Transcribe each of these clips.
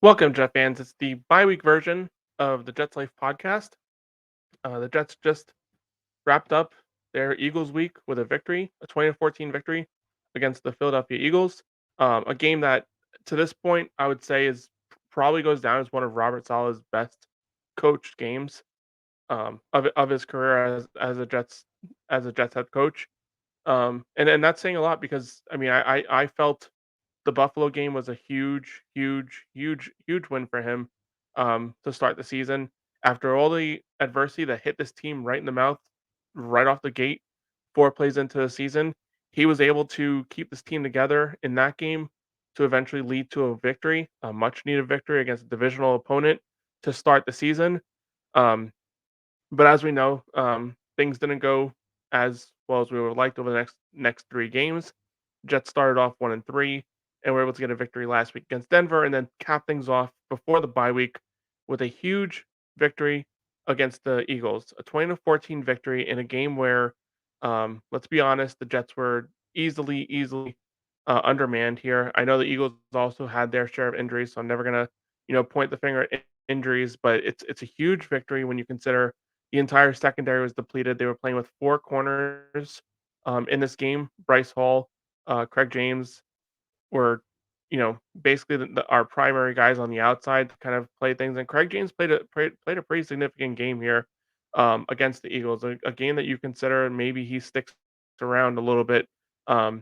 Welcome, Jet fans. It's the bye-week version of the Jets Life podcast. The Jets just wrapped up their Eagles week with a victory, a 20-14 victory against the Philadelphia Eagles. A game that, to this point, I would say is probably goes down as one of Robert Saleh's best coached games of his career as a Jets head coach. And that's saying a lot because I mean I felt the Buffalo game was a huge, huge, huge, huge win for him to start the season. After all the adversity that hit this team right in the mouth, right off the gate, 4 plays into the season, he was able to keep this team together in that game to eventually lead to a victory, a much needed victory against a divisional opponent to start the season. Um, but as we know, things didn't go as well as we would have liked over the next 3 games. Jets started off 1-3, and were able to get a victory last week against Denver, and then cap things off before the bye week with a huge victory against the Eagles, a 20-14 victory in a game where, let's be honest, the Jets were easily undermanned here. I know the Eagles also had their share of injuries, so I'm never gonna point the finger at injuries, but it's a huge victory when you consider the entire secondary was depleted. They were playing with 4 corners in this game. Breece Hall, Craig James were, basically our primary guys on the outside to kind of play things. And Craig James played a pretty significant game here against the Eagles, a game that you consider maybe he sticks around a little bit. Um,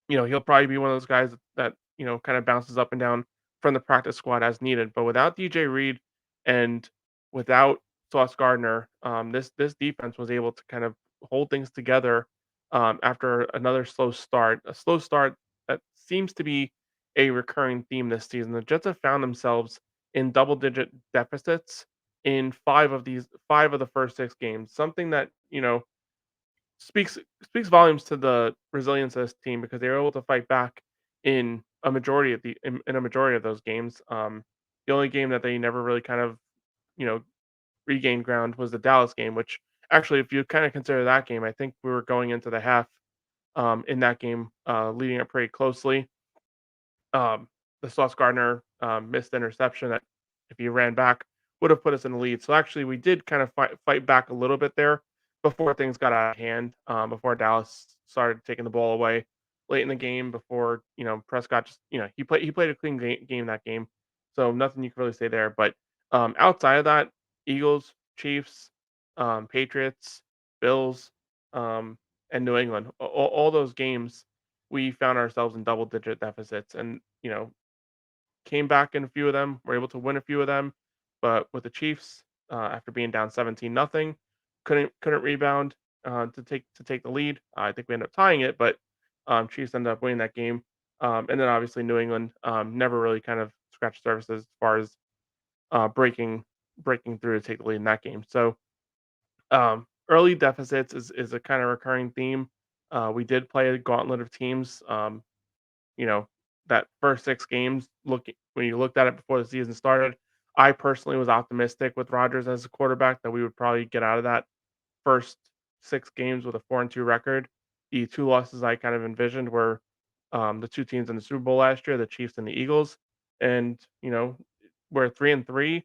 he'll probably be one of those guys that kind of bounces up and down from the practice squad as needed. But without DJ Reed and without Sauce Gardner, this defense was able to kind of hold things together after another slow start. A slow start that seems to be a recurring theme this season. The Jets have found themselves in double-digit deficits in five of the first 6 games. Something that speaks speaks volumes to the resilience of this team because they were able to fight back in a majority of those games. The only game that they never really kind of you know regained ground was the Dallas game, which actually, if you kind of consider that game, I think we were going into the half in that game, leading it pretty closely. The Sauce Gardner missed interception that, if he ran back, would have put us in the lead. So actually, we did kind of fight back a little bit there before things got out of hand. Before Dallas started taking the ball away late in the game. Before Prescott just he played a clean game that game. So nothing you can really say there. But outside of that, Eagles, Chiefs, Patriots, Bills, um, and New England, all those games we found ourselves in double digit deficits and, came back in a few of them, were able to win a few of them. But with the Chiefs, after being down 17-0, couldn't rebound to take the lead. I think we ended up tying it, but Chiefs ended up winning that game. And then obviously New England never really kind of scratched surfaces as far as breaking through to take the lead in that game. So early deficits is a kind of recurring theme. We did play a gauntlet of teams. You know, that first 6 games, when you looked at it before the season started, I personally was optimistic with Rodgers as a quarterback that we would probably get out of that first 6 games with a 4-2 record. The 2 losses I kind of envisioned were, the 2 teams in the Super Bowl last year, the Chiefs and the Eagles. And, we're 3-3.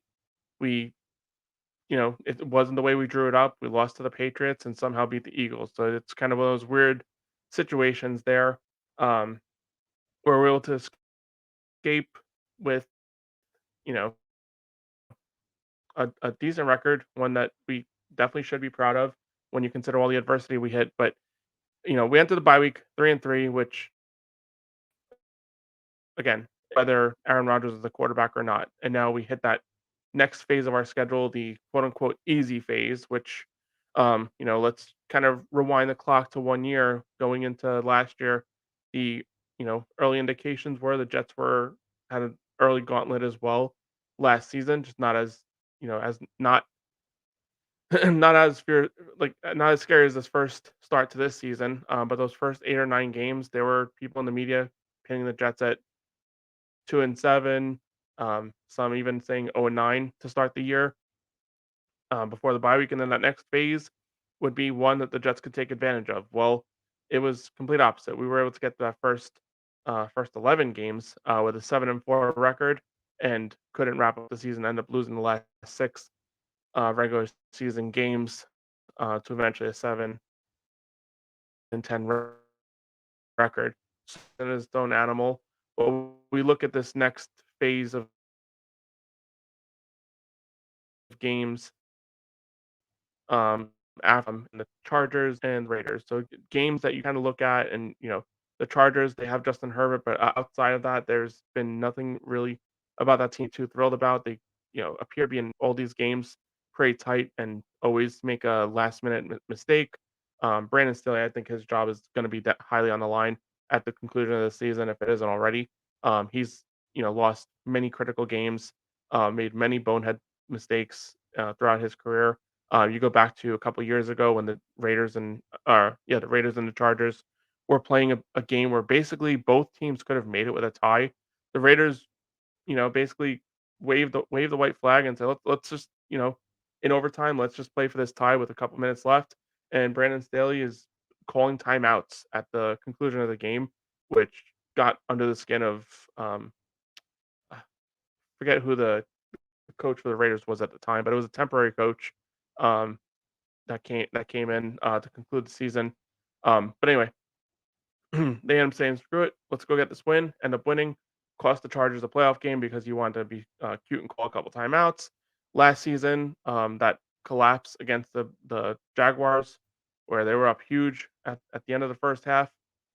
We it wasn't the way we drew it up. We lost to the Patriots and somehow beat the Eagles. So it's kind of one of those weird situations there, um, where we're able to escape with, you know, a decent record, one that we definitely should be proud of when you consider all the adversity we hit. But, we entered the bye week 3-3, which again, whether Aaron Rodgers is the quarterback or not. And now we hit that next phase of our schedule, the quote unquote easy phase, which let's kind of rewind the clock to 1 year going into last year. The, early indications were the Jets had an early gauntlet as well last season, just not as, as not not as not as scary as this first start to this season. But those first 8 or 9 games, there were people in the media pinning the Jets at 2-7, some even saying 0-9 to start the year before the bye week, and then that next phase would be one that the Jets could take advantage of. Well, it was complete opposite. We were able to get that first 11 games with a 7-4 record, and couldn't wrap up the season, ended up losing the last 6 regular season games to eventually a 7-10 record. So it is its own animal. But we look at this next phase of games um, after the Chargers and Raiders. So games that you kind of look at, and the Chargers, they have Justin Herbert, but outside of that, there's been nothing really about that team too thrilled about. They appear to be in all these games pretty tight and always make a last minute mistake. Brandon Staley, I think his job is going to be that highly on the line at the conclusion of the season if it isn't already. He's lost many critical games, made many bonehead mistakes throughout his career. You go back to a couple years ago when the Raiders and the Chargers were playing a game where basically both teams could have made it with a tie. The Raiders, basically waved the white flag and said, let's just, in overtime, let's just play for this tie with a couple minutes left. And Brandon Staley is calling timeouts at the conclusion of the game, which got under the skin of I forget who the coach for the Raiders was at the time, but it was a temporary coach. Um, that came in to conclude the season. But anyway, they end up saying, "Screw it, let's go get this win." End up winning, cost the Chargers a playoff game because you wanted to be cute and call a couple timeouts. Last season, that collapse against the Jaguars, where they were up huge at the end of the first half,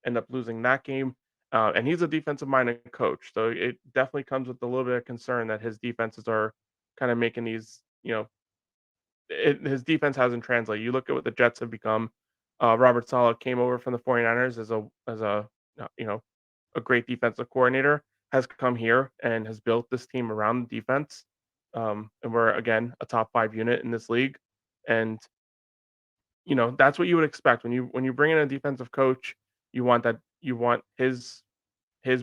end up losing that game. And he's a defensive minded coach, so it definitely comes with a little bit of concern that his defenses are kind of making these, his defense hasn't translated. You look at what the Jets have become. Robert Saleh came over from the 49ers as a you know a great defensive coordinator, has come here and has built this team around the defense. And we're again a top 5 unit in this league. And that's what you would expect when you bring in a defensive coach. You want his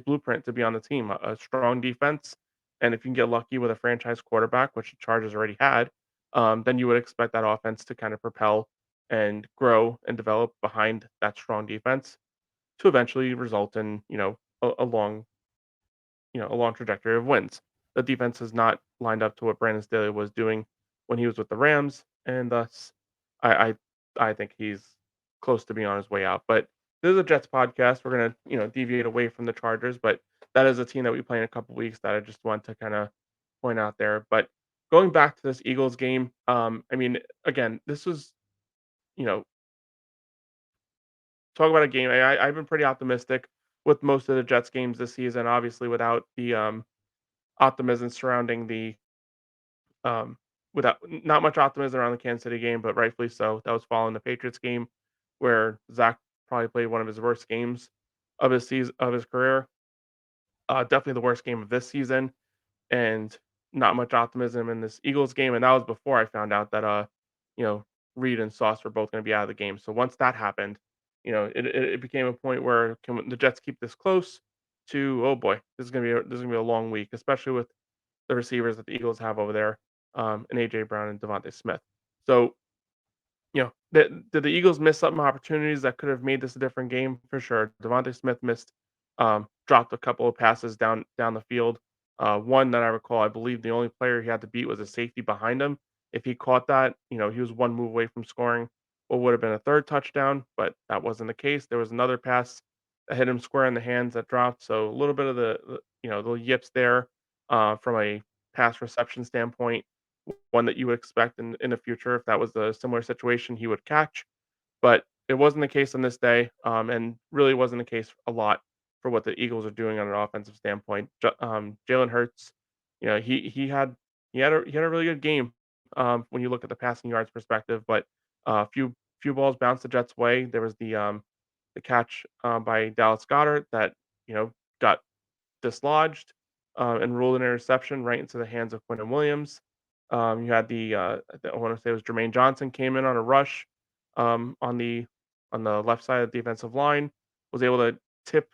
blueprint to be on the team, a strong defense. And if you can get lucky with a franchise quarterback, which the Chargers already had, then you would expect that offense to kind of propel and grow and develop behind that strong defense to eventually result in, a long trajectory of wins. The defense has not lined up to what Brandon Staley was doing when he was with the Rams, and thus I I, I think he's close to being on his way out. But this is a Jets podcast. We're gonna deviate away from the Chargers, but that is a team that we play in a couple weeks that I just want to kind of point out there. But going back to this Eagles game, I mean, again, this was you know talk about a game. I've been pretty optimistic with most of the Jets games this season, obviously without the optimism surrounding the without not much optimism around the Kansas City game, but rightfully so. That was following the Patriots game, where Zach probably played one of his worst games of his career. Definitely the worst game of this season, and not much optimism in this Eagles game. And that was before I found out that you know, Reed and Sauce were both going to be out of the game. So once that happened, it became a point where can the Jets keep this close to, oh boy, this is gonna be a long week, especially with the receivers that the Eagles have over there, and AJ Brown and Devontae Smith. So, did the Eagles miss some opportunities that could have made this a different game? For sure. Devontae Smith missed, dropped a couple of passes down the field. One that I recall, I believe the only player he had to beat was a safety behind him. If he caught that, he was one move away from scoring what would have been a third touchdown, but that wasn't the case. There was another pass that hit him square in the hands that dropped. So a little bit of the yips there from a pass reception standpoint, one that you would expect in the future if that was a similar situation he would catch. But it wasn't the case on this day, and really wasn't the case a lot for what the Eagles are doing on an offensive standpoint. Jalen Hurts, he had a really good game when you look at the passing yards perspective, but few balls bounced the Jets' way. There was the catch by Dallas Goddard that got dislodged and ruled an interception right into the hands of Quentin Williams. You had I want to say it was Jermaine Johnson came in on a rush on the left side of the defensive line, was able to tip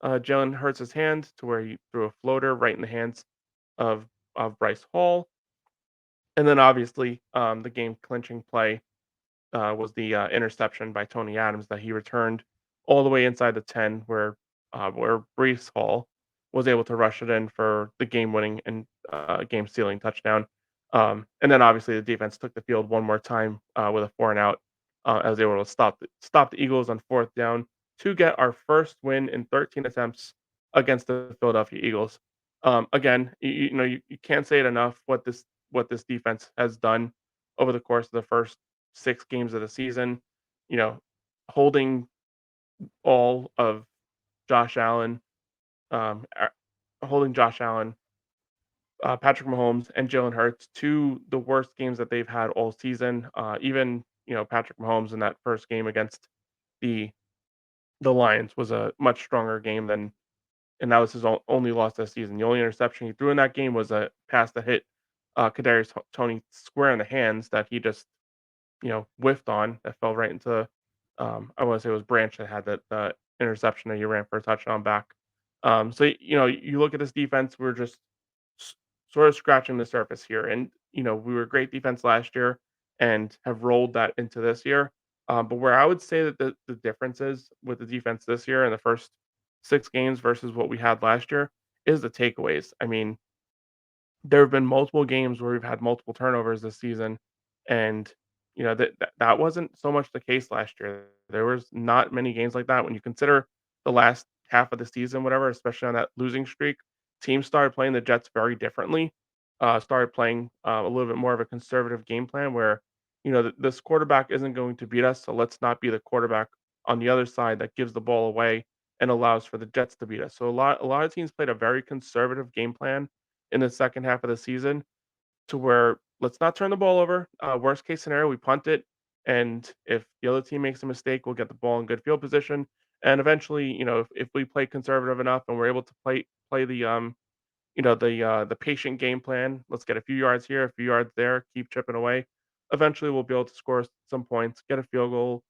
Jalen Hurts' hand to where he threw a floater right in the hands of Breece Hall. And then obviously the game clinching play was the interception by Tony Adams that he returned all the way inside the 10 where Breece Hall was able to rush it in for the game-winning and game-sealing touchdown. And then obviously the defense took the field one more time with a 4 and out as they were able to stop the Eagles on fourth down to get our first win in 13 attempts against the Philadelphia Eagles. Again, you can't say it enough what this defense has done over the course of the first 6 games of the season. You know, holding all of Josh Allen, holding Josh Allen, Patrick Mahomes, and Jalen Hurts to the worst games that they've had all season. Even Patrick Mahomes in that first game against the the Lions was a much stronger game than, and that was his only loss this season. The only interception he threw in that game was a pass that hit Kadarius Tony square in the hands that he just whiffed on that fell right into, I want to say it was Branch that had that interception that he ran for a touchdown back. So you look at this defense, we're just s- sort of scratching the surface here, and we were great defense last year and have rolled that into this year. But where I would say that the difference is with the defense this year in the first 6 games versus what we had last year is the takeaways. I mean, there have been multiple games where we've had multiple turnovers this season, and that wasn't so much the case last year. There was not many games like that when you consider the last half of the season, whatever, especially on that losing streak. Teams started playing the Jets very differently. Started playing a little bit more of a conservative game plan where this quarterback isn't going to beat us, so let's not be the quarterback on the other side that gives the ball away and allows for the Jets to beat us. So a lot of teams played a very conservative game plan in the second half of the season to where let's not turn the ball over. Worst case scenario, we punt it, and if the other team makes a mistake, we'll get the ball in good field position. And eventually, if we play conservative enough and we're able to play the patient game plan. Let's get a few yards here, a few yards there, keep chipping away. Eventually, we'll be able to score some points, get a field goal,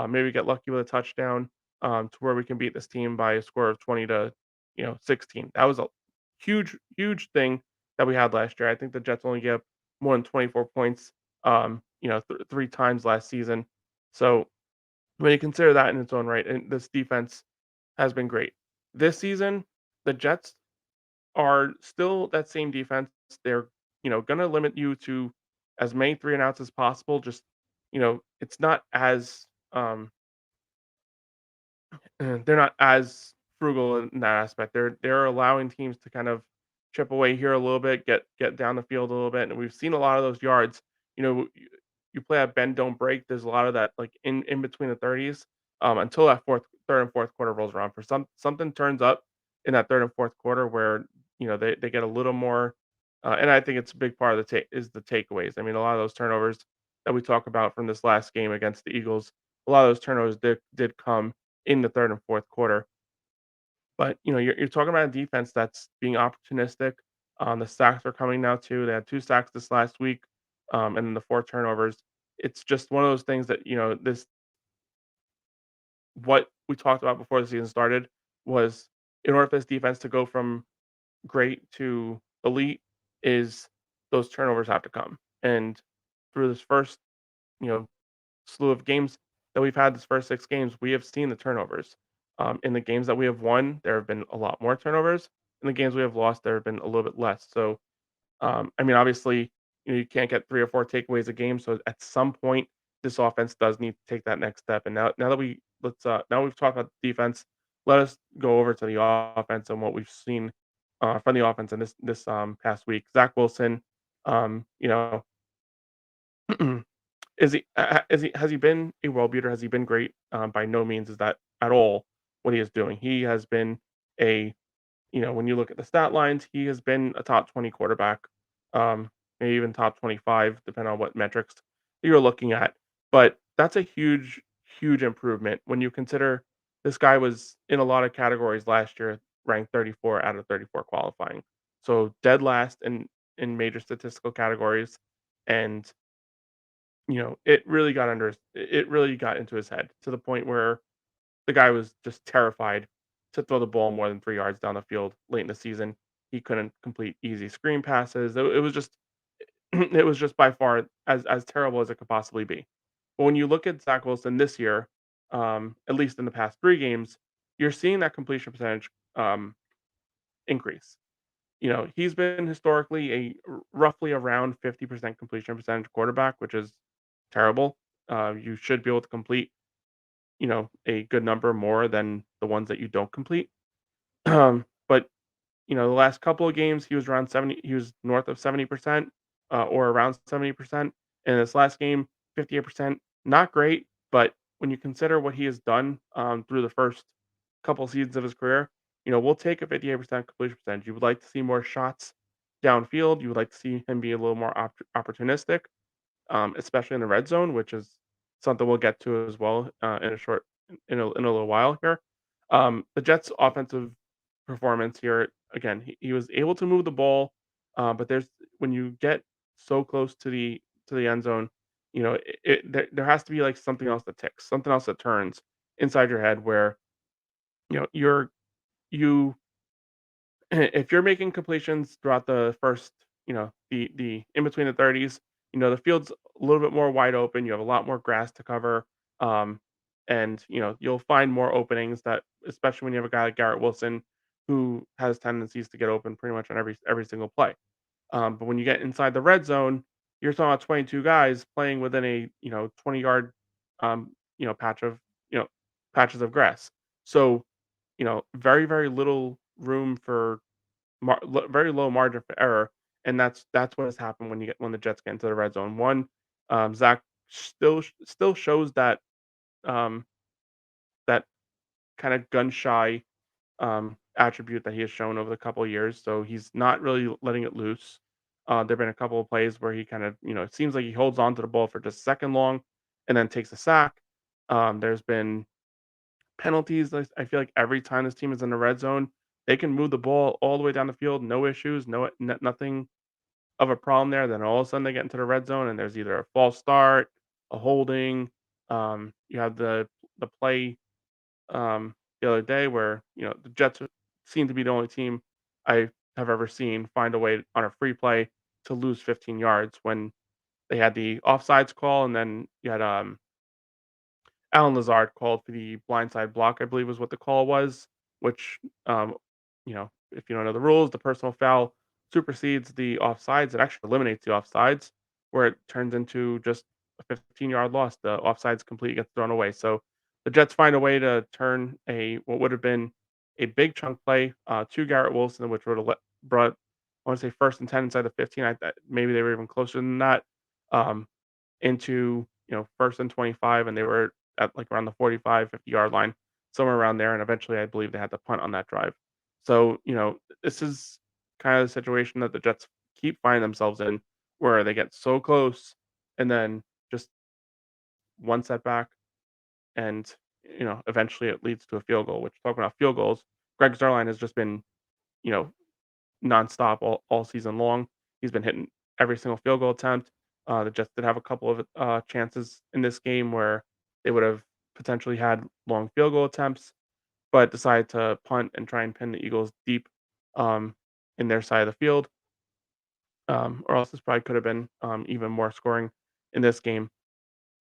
maybe get lucky with a touchdown, to where we can beat this team by a score of 20 to 16. That was a huge, huge thing that we had last year. I think the Jets only gave up more than 24 points, 3 times last season. So when you consider that in its own right, and this defense has been great this season. The Jets are still that same defense. They're, gonna limit you to as many 3 and outs as possible. Just, it's not as they're not as frugal in that aspect. They're allowing teams to kind of chip away here a little bit, get down the field a little bit, and we've seen a lot of those yards. You play at bend don't break. There's a lot of that like in between the 30s until that third and fourth quarter rolls around. For something turns up in that third and fourth quarter where they get a little more, and I think it's a big part of the takeaways. I mean, a lot of those turnovers that we talk about from this last game against the Eagles, a lot of those turnovers did come in the third and fourth quarter. But you're talking about a defense that's being opportunistic. The sacks are coming now too. They had 2 sacks this last week, and then the 4 turnovers. It's just one of those things that this what we talked about before the season started was in order for this defense to go from great to elite, is those turnovers have to come. And through this first you know slew of games that we've had, this first 6 games, we have seen the turnovers. In the games that we have won, there have been a lot more turnovers. In the games we have lost, there have been a little bit less. So, I mean, obviously, you can't get 3 or 4 takeaways a game. So at some point, this offense does need to take that next step. And now that now we've talked about defense, let us go over to the offense and what we've seen from the offense in this past week. Zach Wilson, um, you know. Is he has he been a world beater? Has he been great? By no means is that at all what he is doing. He has been a when you look at the stat lines, he has been a top 20 quarterback, maybe even top 25, depending on what metrics you're looking at. But that's a huge, huge improvement when you consider this guy was in a lot of categories last year, ranked 34 out of 34 qualifying. So dead last in major statistical categories. And it really got into his head to the point where the guy was just terrified to throw the ball more than 3 yards down the field late in the season. He couldn't complete easy screen passes. It was just it was just by far as terrible as it could possibly be. But when you look at Zach Wilson this year, at least in the past 3 games, you're seeing that completion percentage, increase. He's been historically roughly around 50% completion percentage quarterback, which is terrible. You should be able to complete, a good number more than the ones that you don't complete. But the last couple of games he was around 70, he was north of 70%, or around 70%. In this last game, 58%, not great, but when you consider what he has done through the first couple seasons of his career, we'll take a 58% completion percentage. You would like to see more shots downfield. You would like to see him be a little more opportunistic, especially in the red zone, which is something we'll get to as well in a little while here. The Jets' offensive performance here again, he was able to move the ball, but there's when you get so close to the end zone, there has to be like something else that ticks, something else that turns inside your head where you if you're making completions throughout the first, the in between the 30s, the field's a little bit more wide open. You have a lot more grass to cover, and you'll find more openings that, especially when you have a guy like Garrett Wilson, who has tendencies to get open pretty much on every single play. But when you get inside the red zone, you're talking about 22 guys playing within a 20-yard patch of you know patches of grass. So very very little room for very low margin for error, and that's what has happened when the Jets get into the red zone. One, Zach still shows um, that kind of gun shy attribute that he has shown over the couple of years. So he's not really letting it loose. There've been a couple of plays where he kind of, it seems like he holds on to the ball for just a second long and then takes a sack. There's been penalties. I feel like every time this team is in the red zone, they can move the ball all the way down the field, no issues, nothing of a problem there. Then all of a sudden they get into the red zone and there's either a false start, a holding. You have the play the other day where the Jets seem to be the only team I have ever seen find a way on a free play to lose 15 yards when they had the offsides call, and then you had Alan Lazard called for the blindside block, I believe was what the call was, which, if you don't know the rules, the personal foul supersedes the offsides. It actually eliminates the offsides, where it turns into just a 15-yard loss. The offsides complete gets thrown away. So the Jets find a way to turn what would have been a big chunk play to Garrett Wilson, which would have brought, I want to say, first and 10 inside the 15. Maybe they were even closer than that. Um, into, first and 25, and they were at, like, around the 45, 50-yard line, somewhere around there, and eventually, I believe they had to punt on that drive. So, this is kind of the situation that the Jets keep finding themselves in, where they get so close and then just one setback and, eventually it leads to a field goal, which, talking about field goals, Greg Zuerlein has just been, you know, nonstop all season long. He's been hitting every single field goal attempt. The Jets did have a couple of chances in this game where they would have potentially had long field goal attempts, but decided to punt and try and pin the Eagles deep um, in their side of the field. Or else this probably could have been even more scoring in this game.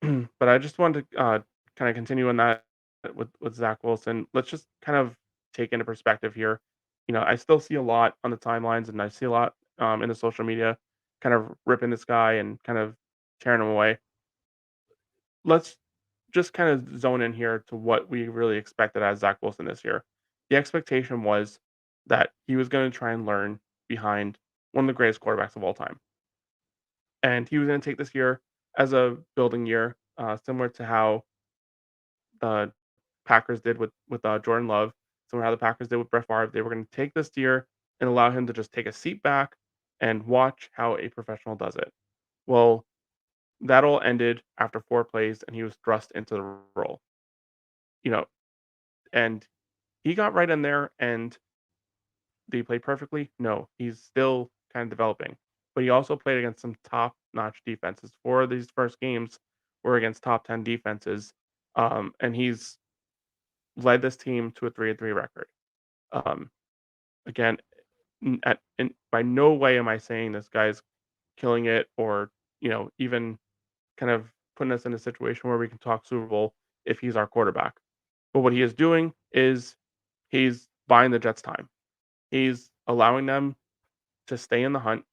But I just wanted to kind of continue on that with Zach Wilson. Let's just kind of take into perspective here. I still see a lot on the timelines, and I see a lot in the social media, kind of ripping this guy and kind of tearing him away. Let's just kind of zone in here to what we really expected as Zach Wilson this year. The expectation was that he was going to try and learn behind one of the greatest quarterbacks of all time, and he was going to take this year as a building year, similar to how the Packers did with Jordan Love, similar to how the Packers did with Brett Favre. They were going to take this year and allow him to just take a seat back and watch how a professional does it. Well, that all ended after 4 plays, and he was thrust into the role. You know, and he got right in there, and did he play perfectly? No, he's still kind of developing. But he also played against some top-notch defenses. 4 of these first games were against top 10 defenses, and he's led this team to a 3-3 record. Um, Again, by no way am I saying this guy's killing it or, even kind of putting us in a situation where we can talk Super Bowl if he's our quarterback. But what he is doing is he's buying the Jets time. He's allowing them to stay in the hunt.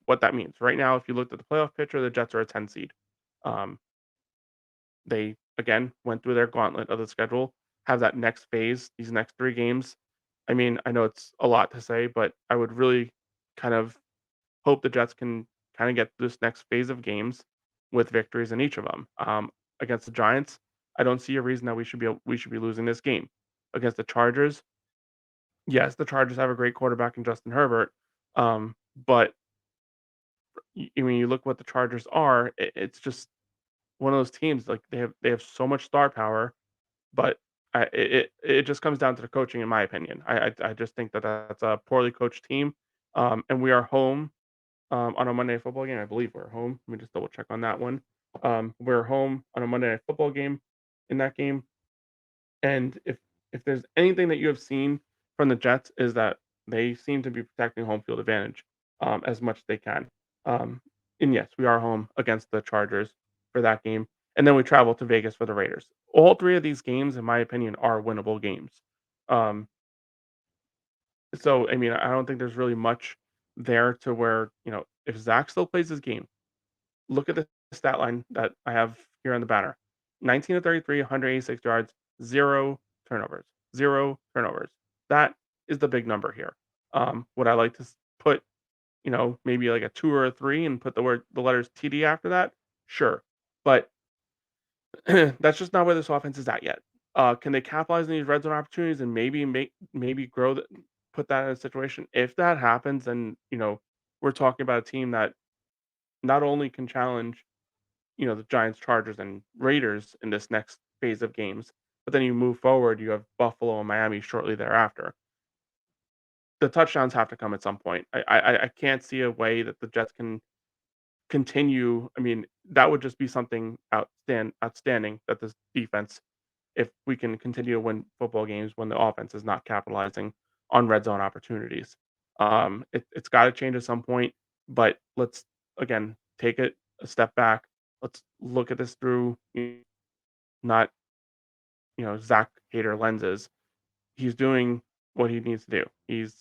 What that means right now, if you looked at the playoff picture, the Jets are a 10 seed. Um, they again went through their gauntlet of the schedule, have that next phase, these next 3 games. I mean, I know it's a lot to say, but I would really kind of hope the Jets can kind of get this next phase of games with victories in each of them. Against the Giants, I don't see a reason that we should be losing this game. Against the Chargers, yes, the Chargers have a great quarterback in Justin Herbert, but when you look what the Chargers are, it's just one of those teams like they have so much star power, but it just comes down to the coaching, in my opinion. I just think that that's a poorly coached team, and we are home on a Monday Night Football game. I believe we're home. Let me just double check on that one. We're home on a Monday Night Football game in that game, and if there's anything that you have seen from the Jets is that they seem to be protecting home field advantage as much as they can. Um, and yes, we are home against the Chargers for that game, and then we travel to Vegas for the Raiders. All 3 of these games, in my opinion, are winnable games. Um, so I mean, I don't think there's really much there to where if Zach still plays his game, look at the stat line that I have here on the banner. 19 to 33, 186 yards, 0 turnovers. 0 turnovers. That is the big number here. Would I like to put, maybe like a 2 or a 3 and put the letters TD after that? Sure. But that's just not where this offense is at yet. Can they capitalize on these red zone opportunities and maybe put that in a situation? If that happens, then we're talking about a team that not only can challenge the Giants, Chargers, and Raiders in this next phase of games. But then you move forward, you have Buffalo and Miami shortly thereafter. The touchdowns have to come at some point. I can't see a way that the Jets can continue. I mean, that would just be something outstanding that this defense, if we can continue to win football games when the offense is not capitalizing on red zone opportunities. It's got to change at some point, but let's again take it a step back. Let's look at this through not Zach Hater lenses. He's doing what he needs to do. He's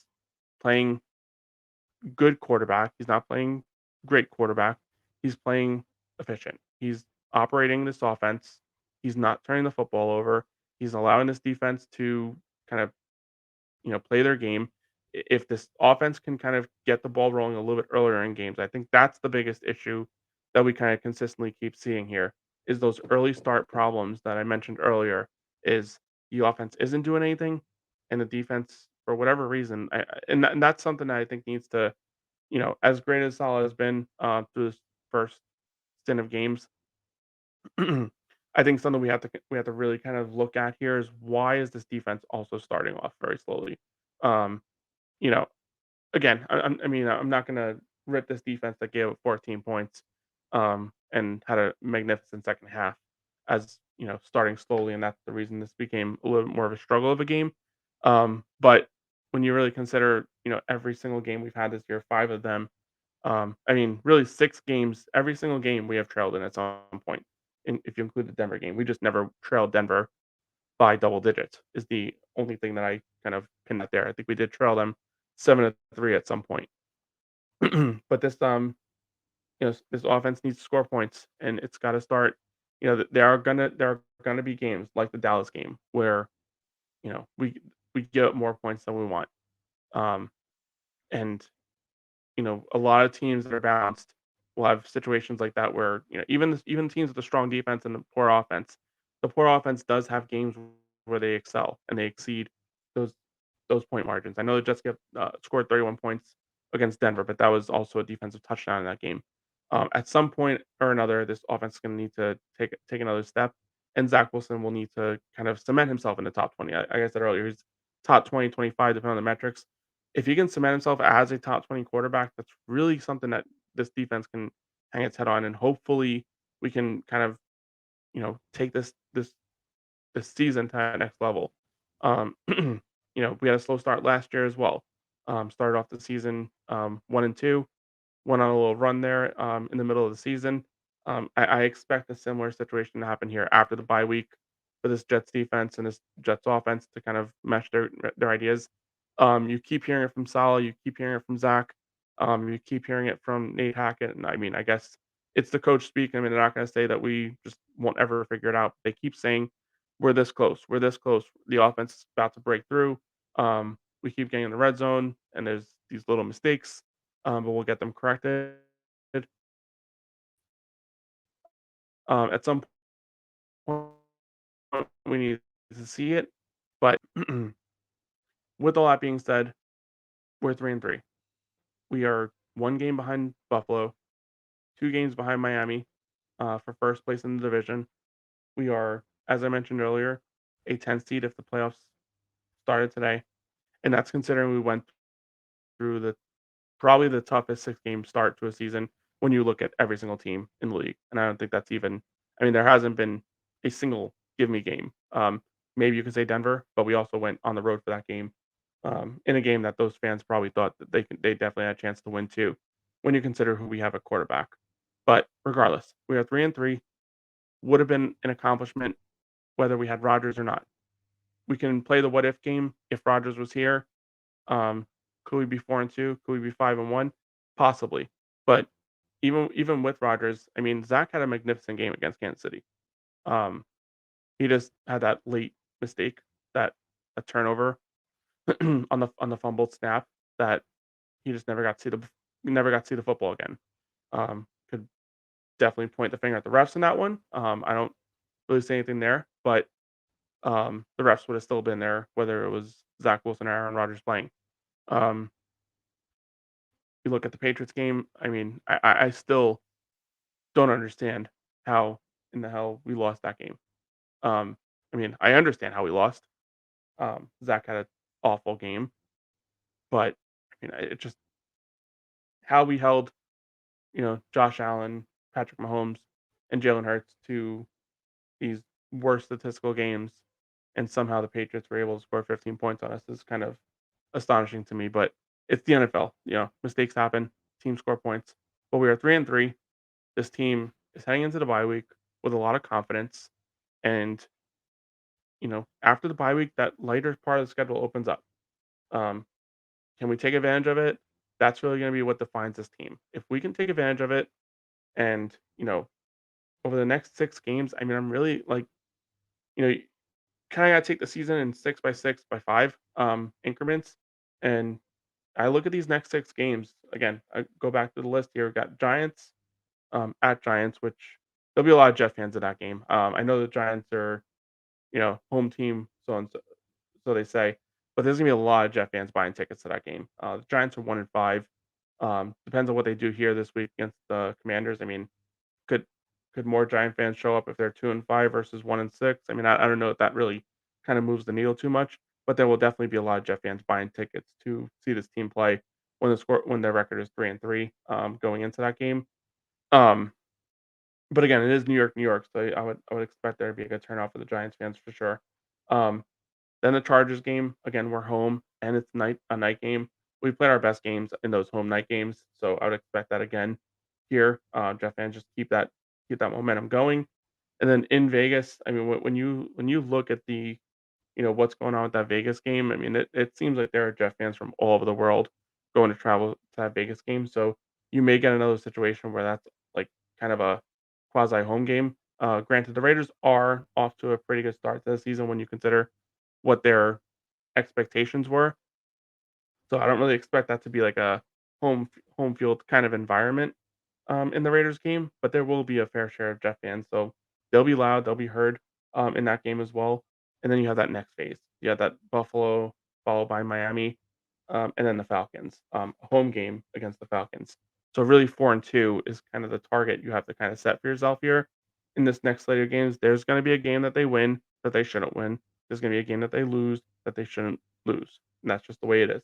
playing good quarterback. He's not playing great quarterback. He's playing efficient. He's operating this offense. He's not turning the football over. He's allowing this defense to kind of play their game. If this offense can kind of get the ball rolling a little bit earlier in games, I think that's the biggest issue that we kind of consistently keep seeing here is those early start problems that I mentioned earlier. Is the offense isn't doing anything, and the defense for whatever reason, and that's something that I think needs to, as great as Salah has been through this first stint of games, I think something we have to really kind of look at here is why is this defense also starting off very slowly? Um, you know, again, I'm not gonna rip this defense that gave up 14 points, and had a magnificent second half as, starting slowly, and that's the reason this became a little bit more of a struggle of a game. But when you really consider, every single game we've had this year, 5 of them, I mean, really 6 games, every single game we have trailed in at some point, and if you include the Denver game. We just never trailed Denver by double digits is the only thing that I kind of pinned it there. I think we did trail them 7-3 at some point. But this offense needs to score points, and it's got to start. There are gonna be games like the Dallas game where we get up more points than we want. Um, and a lot of teams that are balanced will have situations like that where even teams with a strong defense and a poor offense, the poor offense does have games where they excel and they exceed those those point margins. I know the Jets scored 31 points against Denver, but that was also a defensive touchdown in that game. At some point or another, this offense is going to need to take another step, and Zach Wilson will need to kind of cement himself in the top 20. Like I said earlier, he's top 20, 25, depending on the metrics. If he can cement himself as a top 20 quarterback, that's really something that this defense can hang its head on, and hopefully we can kind of take this season to that next level. We had a slow start last year as well. Started off the season 1-2, went on a little run there in the middle of the season. I expect a similar situation to happen here after the bye week for this Jets defense and this Jets offense to kind of mesh their ideas. You keep hearing it from Salah, you keep hearing it from Zach, you keep hearing it from Nate Hackett, and I mean, I guess it's the coach speak. I mean, they're not going to say that we just won't ever figure it out. They keep saying we're this close, we're this close. The offense is about to break through. We keep getting in the red zone, and there's these little mistakes, but we'll get them corrected. At some point, we need to see it, but with all that being said, we're 3-3. We are 1 game behind Buffalo, 2 games behind Miami, for first place in the division. We are, as I mentioned earlier, a 10 seed if the playoffs started today, and that's considering we went through the probably the toughest 6-game start to a season when you look at every single team in the league, and I don't think that's even I mean, there hasn't been a single give me game. Maybe you could say Denver, but we also went on the road for that game, in a game that those fans probably thought that they definitely had a chance to win too, when you consider who we have at quarterback. But regardless, we are 3-3, would have been an accomplishment whether we had Rodgers or not. We can play the what if game if Rodgers was here. Um, could we be 4-2? Could we be 5-1? Possibly. But even with Rodgers, I mean, Zach had a magnificent game against Kansas City. Um, he just had that late mistake, that a turnover on the fumbled snap that he just never got to see the football again. Could definitely point the finger at the refs in that one. I don't really say anything there, but the refs would have still been there whether it was Zach Wilson or Aaron Rodgers playing. Um, you look at the Patriots game. I mean, I still don't understand how in the hell we lost that game. Um, I mean, I understand how we lost. Zach had an awful game, but I mean, it just how we held Josh Allen, Patrick Mahomes, and Jalen Hurts to these worst statistical games, and somehow the Patriots were able to score 15 points on us is kind of astonishing to me. But it's the NFL. Mistakes happen. Teams score points. But we are 3-3. This team is heading into the bye week with a lot of confidence, and after the bye week, that lighter part of the schedule opens up. Um, can we take advantage of it? That's really going to be what defines this team. If we can take advantage of it, and over the next 6 games, I mean, I'm really like, you know, kind of got to take the season in 6 by 6 by 5 increments. And I look at these next 6 games again. I go back to the list here. We've got Giants at Giants, which there'll be a lot of Jet fans at that game. I know the Giants are home team, so they say, but there's gonna be a lot of Jet fans buying tickets to that game. The Giants are 1-5. Depends on what they do here this week against the Commanders. I mean, could could more Giant fans show up if they're 2-5 versus 1-6? I mean, I don't know if that really kind of moves the needle too much, but there will definitely be a lot of Jet fans buying tickets to see this team play when their record is 3-3 going into that game. Um, but again, it is New York, New York, so I would expect there to be a good turnout for the Giants fans for sure. Um, then the Chargers game, again, we're home and it's a night game. We played our best games in those home night games, so I would expect that again here. Jet fans just keep that momentum going. And then in Vegas, I mean, when you look at what's going on with that Vegas game, I mean, it seems like there are Jet fans from all over the world going to travel to that Vegas game. So you may get another situation where that's like kind of a quasi home game. Granted, the Raiders are off to a pretty good start to the season when you consider what their expectations were. So I don't really expect that to be like a home field kind of environment in the Raiders game, but there will be a fair share of Jet fans, so they'll be loud, they'll be heard in that game as well. And then you have that next phase. You have that Buffalo followed by Miami, and then the Falcons, a home game against the Falcons. So really 4-2 is kind of the target you have to kind of set for yourself here in this next slate of games. There's going to be a game that they win that they shouldn't win. There's going to be a game that they lose that they shouldn't lose, and that's just the way it is.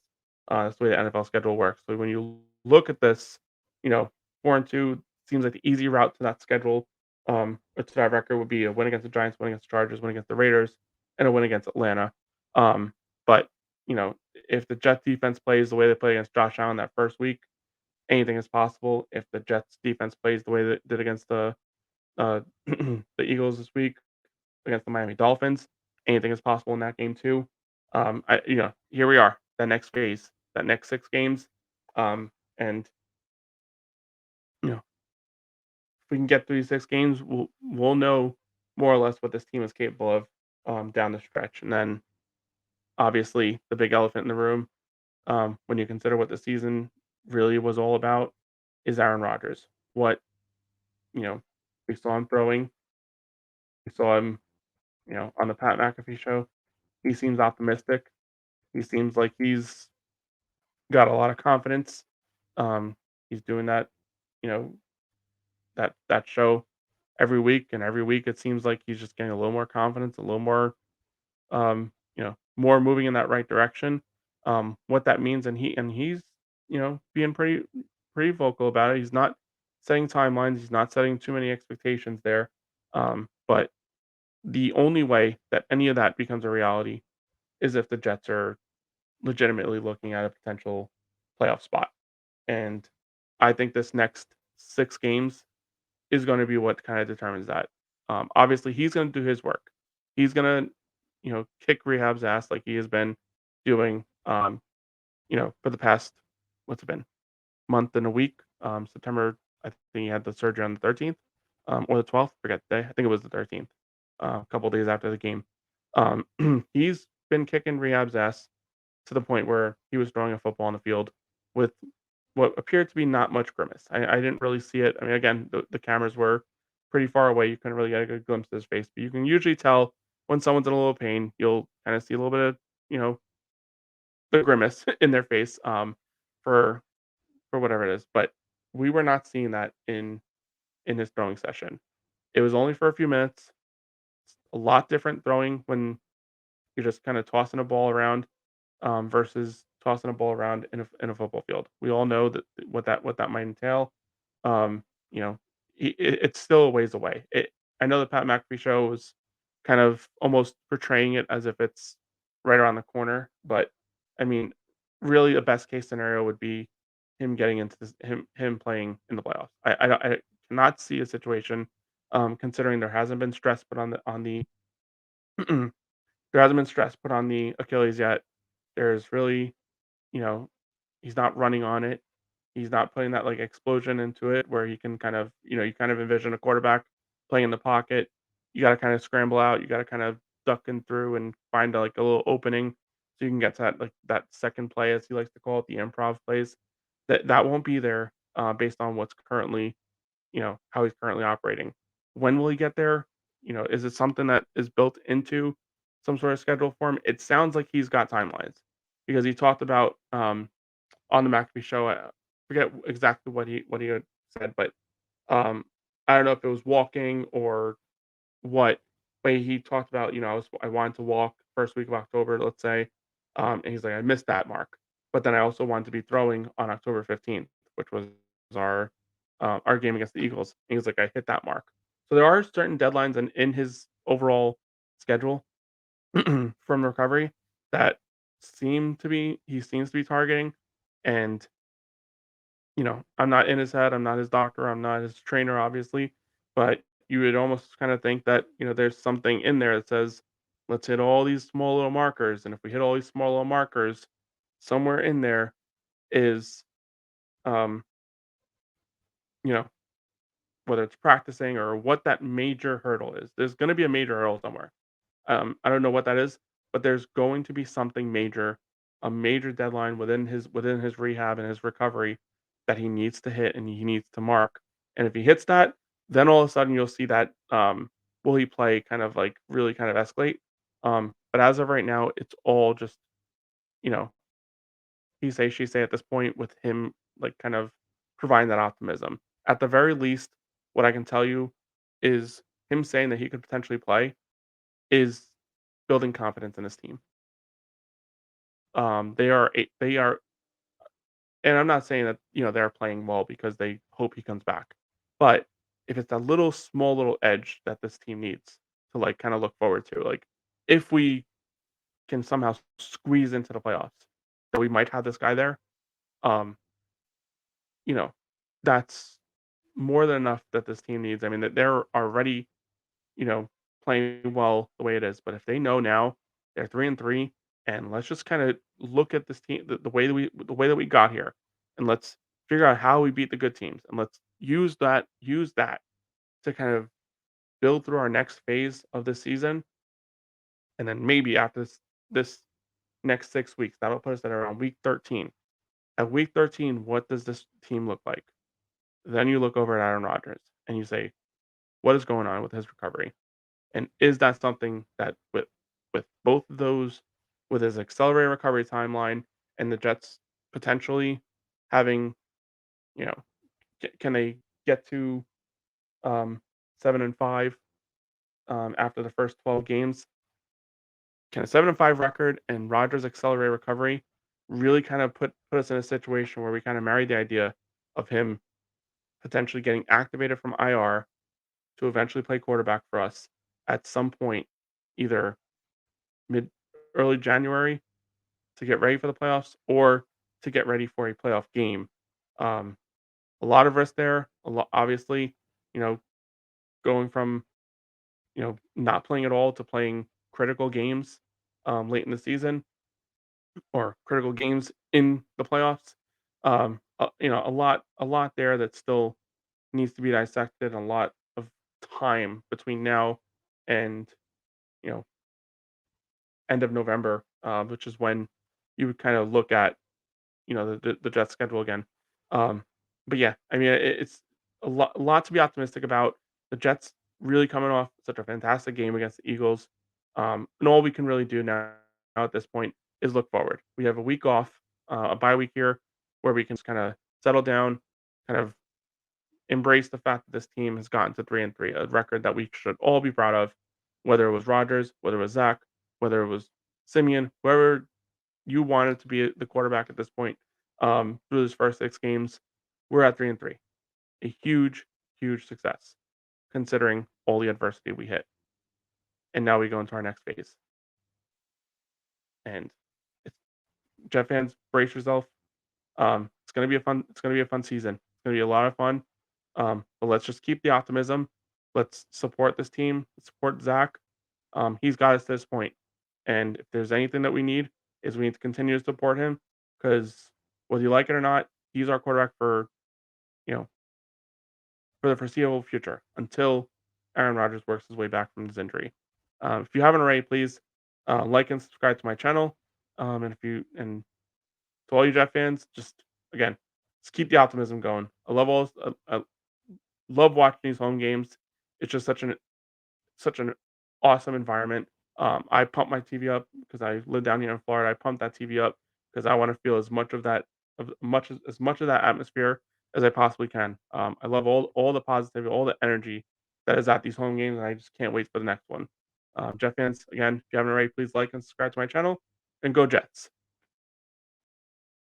That's the way the NFL schedule works. So when you look at this, you know, 4-2 seems like the easy route to that schedule, or to that record would be a win against the Giants, win against the Chargers, win against the Raiders, and a win against Atlanta. But if the Jets defense plays the way they played against Josh Allen that first week, anything is possible. If the Jets defense plays the way that it did against uh, the Eagles this week against the Miami Dolphins, anything is possible in that game too. Here we are. next phase, that next 6 games. And, you know, if we can get through these 6 games, we'll know more or less what this team is capable of, down the stretch. And then, obviously, the big elephant in the room, when you consider what the season really was all about, is Aaron Rodgers. What, you know, we saw him throwing, we saw him, on the Pat McAfee show. He seems optimistic. He seems like he's got a lot of confidence. He's doing that, you know, that show every week, and every week it seems like he's just getting a little more confidence, a little more, more moving in that right direction. What that means, and he's, being pretty vocal about it. He's not setting timelines. He's not setting too many expectations there. But the only way that any of that becomes a reality is if the Jets are legitimately looking at a potential playoff spot. And I think this next 6 games is gonna be what kinda determines that. Obviously, he's gonna do his work. He's gonna, kick rehab's ass like he has been doing, for the past, what's it been, month and a week. September, I think he had the surgery on the 13th, or the 12th, forget the day. I think it was the 13th, a couple days after the game. Um, he's been kicking rehab's ass to the point where he was throwing a football on the field with what appeared to be not much grimace. I didn't really see it. I mean, again, the cameras were pretty far away. You couldn't really get a good glimpse of his face, but you can usually tell when someone's in a little pain. You'll kind of see a little bit of, you know, the grimace in their face, for whatever it is. But we were not seeing that in his throwing session. It was only for a few minutes. A lot different throwing when you're just kind of tossing a ball around, versus tossing a ball around in a football field. We all know that what that might entail. Um, you know, it's still a ways away. I know the Pat McAfee show was kind of almost portraying it as if it's right around the corner, but I mean, really, a best case scenario would be him getting into him playing in the playoffs. I cannot see a situation, considering there hasn't been stress put on the there hasn't been stress put on the Achilles yet. There's really, you know, he's not running on it. He's not putting that, like, explosion into it where he can kind of, you kind of envision a quarterback playing in the pocket. You gotta kinda scramble out. You gotta kind of duck in through and find, like, a little opening so you can get to that, like, that second play, as he likes to call it, the improv plays. That won't be there, based on what's currently, how he's currently operating. When will he get there? Is it something that is built into some sort of schedule for him? It sounds like he's got timelines because he talked about, on the McAfee show. I forget exactly what he had said, but, um, I don't know if it was walking or what, but he talked about, I wanted to walk first week of October, let's say, and he's like, "I missed that mark, but then I also wanted to be throwing on October 15th, which was our, our game against the Eagles." And he's like, "I hit that mark." So there are certain deadlines in his overall schedule from recovery that he seems to be targeting. And I'm not in his head, I'm not his doctor, I'm not his trainer, obviously, but you would almost kind of think that, there's something in there that says, let's hit all these small little markers. And if we hit all these small little markers, somewhere in there is, um, you know, whether it's practicing or what that major hurdle is. There's going to be a major hurdle somewhere. I don't know what that is, but there's going to be something major, a major deadline within his rehab and his recovery that he needs to hit and he needs to mark. And if he hits that, then all of a sudden you'll see that, will he play kind of like really kind of escalate. But as of right now, it's all just, you know, he say she say at this point with him like kind of providing that optimism. At the very least, what I can tell you is him saying that he could potentially play is building confidence in his team. They are, and I'm not saying that, they're playing well because they hope he comes back. But if it's a little small little edge that this team needs to like kind of look forward to, like if we can somehow squeeze into the playoffs, that we might have this guy there. Um, you know, that's more than enough that this team needs. I mean, that they're already, you know, playing well the way it is. But if they know now they're 3-3 and let's just kind of look at this team, the way that we got here, and let's figure out how we beat the good teams, and let's use that to kind of build through our next phase of the season, and then maybe after this next 6 weeks, that'll put us at around week 13. At week 13, what does this team look like? Then you look over at Aaron Rodgers and you say, what is going on with his recovery? And is that something that with both of those, with his accelerated recovery timeline and the Jets potentially having, you know, can they get to 7-5 after the first 12 games? Can a 7-5 record and Rodgers' accelerated recovery really kind of put us in a situation where we kind of married the idea of him potentially getting activated from IR to eventually play quarterback for us at some point, either mid early January to get ready for the playoffs or to get ready for a playoff game. Um, a lot of risk there. A lot, obviously, you know, going from not playing at all to playing critical games late in the season or critical games in the playoffs. A lot there that still needs to be dissected. A lot of time between now and you know end of November, which is when you would kind of look at the Jets schedule again. Um, but yeah, I mean it's a lot to be optimistic about. The Jets really coming off such a fantastic game against the Eagles. And all we can really do now at this point is look forward. We have a week off, a bye week here, where we can just kind of settle down, kind of embrace the fact that this team has gotten to 3-3, a record that we should all be proud of, whether it was Rodgers, whether it was Zach, whether it was Simeon, whoever you wanted to be the quarterback at this point through his first 6 games. We're at 3-3, a huge, huge success considering all the adversity we hit. And now we go into our next phase. And it's, Jet fans, brace yourself. It's gonna be a fun. It's gonna be a fun season. It's gonna be a lot of fun. But let's just keep the optimism. Let's support this team. Support Zach. He's got us to this point. And if there's anything that we need, is we need to continue to support him because whether you like it or not, he's our quarterback you know for the foreseeable future until Aaron Rodgers works his way back from his injury. If you haven't already, please like and subscribe to my channel. And to all you Jet fans, just again, just keep the optimism going. I love watching these home games. It's just such an awesome environment. I pump my TV up because I live down here in Florida. I pump that TV up because I want to feel as much of that of much of that atmosphere as I possibly can. I love all the positivity, all the energy that is at these home games, and I just can't wait for the next one. Jet fans, again, if you haven't already, please like and subscribe to my channel, and go Jets.